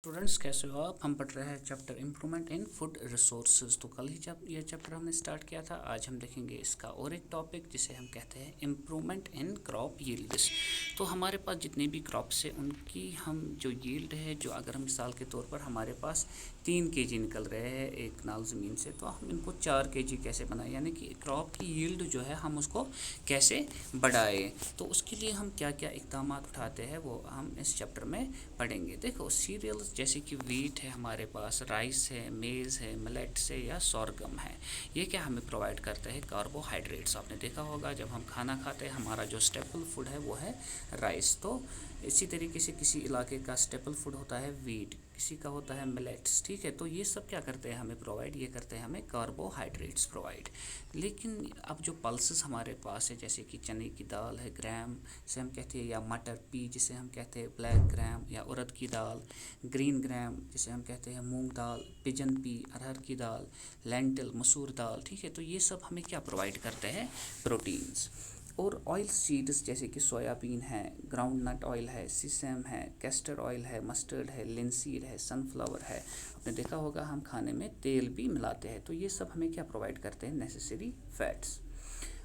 Students कैसे हो आप। हम पढ़ रहे हैं chapter improvement in food resources. तो कल ही जब ये चैप्टर हमने स्टार्ट किया था, आज हम देखेंगे इसका और एक टॉपिक जिसे हम कहते हैं इम्प्रूवमेंट इन क्रॉप यील्ड्स। तो हमारे पास जितने भी क्रॉप्स है उनकी हम जो यील्ड है, जो अगर हम मिसाल के तौर पर हमारे पास 3 kg निकल रहे हैं एक नाल ज़मीन से, तो हम इनको 4 kg कैसे बनाएं, यानी कि क्रॉप की यील्ड जो है हम उसको कैसे बढ़ाएं। तो उसके लिए हम क्या क्या इकदाम उठाते हैं वो हम इस चैप्टर में पढ़ेंगे। देखो, सीरियल्स जैसे कि वीट है, हमारे पास राइस है, मेज़ है, मिलेट्स है या सोरगम है, ये क्या हमें प्रोवाइड करते हैं कार्बोहाइड्रेट्स। आपने देखा होगा जब हम खाना खाते हैं हमारा जो स्टेपल फूड है वो है राइस। तो इसी तरीके से किसी इलाके का स्टेपल फूड होता है वीट, किसी का होता है मिलेट्स। ठीक है, तो ये सब क्या करते हैं हमें प्रोवाइड, ये करते हैं हमें कार्बोहाइड्रेट्स प्रोवाइड। लेकिन अब जो पल्सेस हमारे पास है, जैसे कि चने की दाल है, ग्राम से हम कहते हैं, या मटर पी जिसे हम कहते हैं ब्लैक ग्राम, या उड़द की दाल, ग्रीन ग्राम जिसे हम कहते हैं मूंग दाल, पिजन पी अरहर की दाल, लेंटिल मसूर दाल। ठीक है, तो ये सब हमें क्या प्रोवाइड करते हैं, प्रोटीन्स। और ऑयल सीड्स जैसे कि सोयाबीन है, ग्राउंड नट ऑयल है, सीसम है, कैस्टर ऑयल है, मस्टर्ड है, लिंसीड है, सनफ्लावर है। आपने देखा होगा हम खाने में तेल भी मिलाते हैं। तो ये सब हमें क्या प्रोवाइड करते हैं, नेसेसरी फैट्स।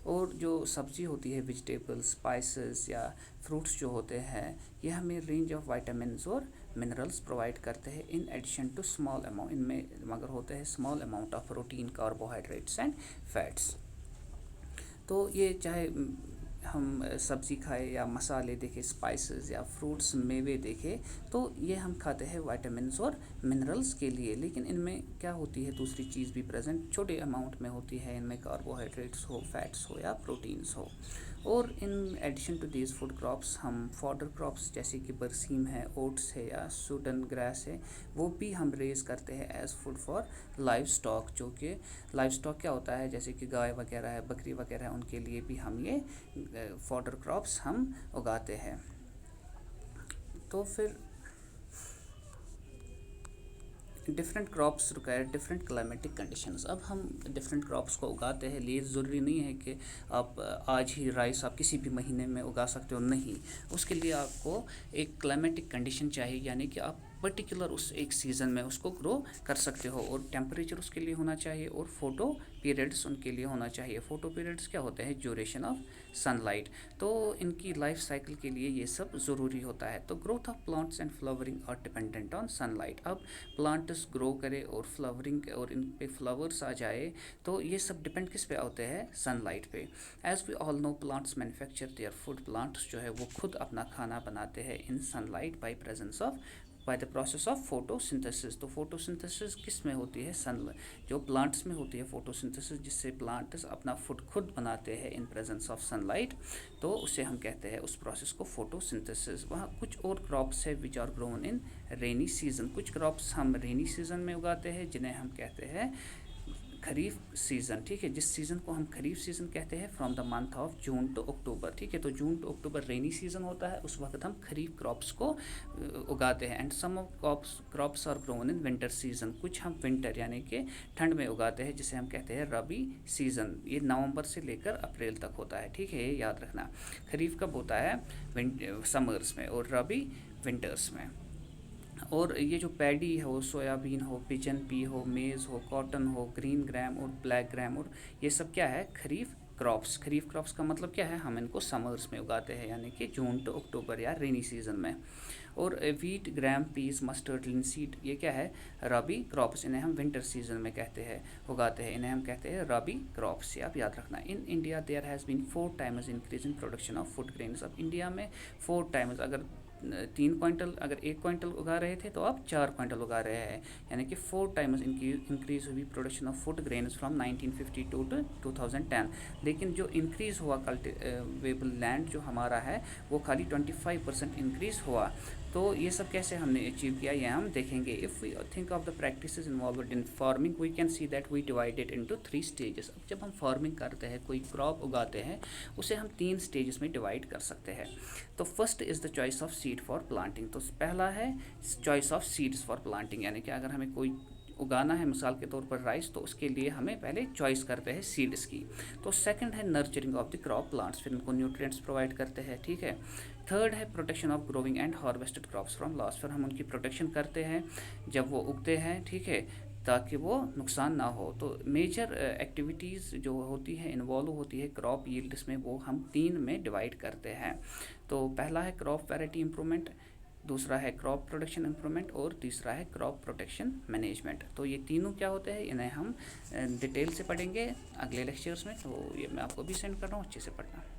और जो सब्ज़ी होती है, वेजिटेबल्स, स्पाइसेस या फ्रूट्स जो होते हैं, ये हमें रेंज ऑफ विटामिन्स और मिनरल्स प्रोवाइड करते हैं in addition to small amount. इनमें मगर होते हैं small amount of protein, carbohydrates and fats. तो ये चाहे हम सब्ज़ी खाए या मसाले देखें, स्पाइसेस या फ्रूट्स, मेवे देखें, तो ये हम खाते हैं विटामिन्स और मिनरल्स के लिए। लेकिन इनमें क्या होती है, दूसरी चीज़ भी प्रेजेंट छोटे अमाउंट में होती है, इनमें कार्बोहाइड्रेट्स हो, फैट्स हो या प्रोटीन्स हो। और in addition to these food crops हम फॉडर क्रॉप्स जैसे कि बरसीम है, ओट्स है या सूडन ग्रास है, वो भी हम रेज़ करते हैं as food for live stock. जो कि लाइव स्टॉक क्या होता है, जैसे कि गाय वगैरह है, बकरी वगैरह है, उनके लिए भी हम ये फॉडर क्रॉप्स हम उगाते हैं। तो फिर different crops require different climatic conditions. अब हम डिफरेंट क्रॉप्स को उगाते हैं, लिए ज़रूरी नहीं है कि आप आज ही राइस आप किसी भी महीने में उगा सकते हो, नहीं। उसके लिए आपको एक क्लाइमेटिक कंडीशन चाहिए, यानी कि आप पर्टिकुलर उस एक सीज़न में उसको ग्रो कर सकते हो, और टेम्परेचर उसके लिए होना चाहिए, और फोटो पीरियड्स उनके लिए होना चाहिए। फोटो पीरियड्स क्या होते हैं, ड्यूरेशन ऑफ सनलाइट। तो इनकी लाइफ साइकिल के लिए ये सब ज़रूरी होता है। तो growth of plants and flowering are dependent on sunlight. अब प्लांट्स ग्रो करे और फ्लावरिंग और इन पे फ्लावर्स आ जाए, तो ये सब डिपेंड किस पे होते हैं, सनलाइट पे। As we all know plants manufacture their food. Plants जो है वो खुद अपना खाना बनाते हैं in sunlight by presence of by the process of photosynthesis. तो फोटोसिंथेसिस किस में होती है, सन जो प्लांट्स में होती है फोटोसिंथेसिस, जिससे प्लांट्स अपना फूड खुद बनाते हैं इन प्रेजेंस ऑफ सनलाइट। तो उसे हम कहते हैं उस प्रोसेस को फोटोसिंथेसिस। वहाँ कुछ और क्रॉप्स है which are grown in rainy season. कुछ क्रॉप्स हम रेनी सीजन में उगाते हैं जिन्हें हम कहते हैं खरीफ सीज़न। ठीक है, जिस सीज़न को हम खरीफ सीज़न कहते हैं from the month of June to October. ठीक है, तो जून टू अक्टूबर रेनी सीज़न होता है, उस वक्त हम खरीफ क्रॉप्स को उगाते हैं। And some of crops are grown in winter season. कुछ हम विंटर यानी कि ठंड में उगाते हैं, जिसे हम कहते हैं रबी सीज़न। ये नवंबर से लेकर अप्रैल तक होता है। ठीक है, ये याद रखना। खरीफ कब होता है, समर्स में, और रबी विंटर्स में। और ये जो पैडी हो, सोयाबीन हो, पिजन पी हो, मेज़ हो, कॉटन हो, ग्रीन ग्राम और ब्लैक ग्राम, और ये सब क्या है, खरीफ क्रॉप्स। खरीफ क्रॉप्स का मतलब क्या है, हम इनको समर्स में उगाते हैं, यानी कि जून टू अक्टूबर या रेनी सीजन में। और वीट, ग्राम, पीस, मस्टर्ड, लिनसीड, ये क्या है, रबी क्रॉप्स। इन्हें हम विंटर सीजन में कहते हैं, उगाते हैं। इन्हें हम कहते हैं रबी क्रॉप्स। ये आप याद रखना। In India there has been 4 times increase in production of food grains. अब इंडिया में 4 टाइम्स, अगर 3 क्विंटल, अगर 1 क्विंटल उगा रहे थे तो अब 4 क्विंटल उगा रहे हैं, यानी कि 4 टाइम्स इंक्रीज हुई production of food grains from 1952 to 2010। लेकिन जो इंक्रीज़ हुआ कल्टिवेबल लैंड जो हमारा है, वो खाली 25% इंक्रीज़ हुआ। तो ये सब कैसे हमने अचीव किया, ये हम देखेंगे। If we think of the practices involved in farming, we can see that we divided into 3 stages. अब जब हम फार्मिंग करते हैं, कोई क्रॉप उगाते हैं, उसे हम 3 स्टेजेस में डिवाइड कर सकते हैं। तो first is the choice of seed for planting. तो पहला है choice of seeds for planting, यानी कि अगर हमें कोई उगाना है मिसाल के तौर पर राइस, तो उसके लिए हमें पहले चॉइस करते हैं सीड्स की। तो सेकंड है nurturing of the crop plants, फिर इनको न्यूट्रिएंट्स प्रोवाइड करते हैं, ठीक है। थर्ड है protection of growing and harvested crops from loss, फिर हम उनकी प्रोटेक्शन करते हैं जब वो उगते हैं, ठीक है, ताकि वो नुकसान ना हो। तो मेजर एक्टिविटीज़ जो होती है इन्वॉल्व होती है क्रॉप यील्ड्स में, वो हम 3 में डिवाइड करते हैं। तो पहला है क्रॉप वैरायटी इम्प्रूवमेंट, दूसरा है क्रॉप प्रोडक्शन इम्प्रूवमेंट और तीसरा है क्रॉप प्रोटेक्शन मैनेजमेंट। तो ये तीनों क्या होते हैं, इन्हें हम डिटेल से पढ़ेंगे अगले लेक्चर्स में। तो ये मैं आपको भी सेंड कर रहा हूँ, अच्छे से पढ़ना।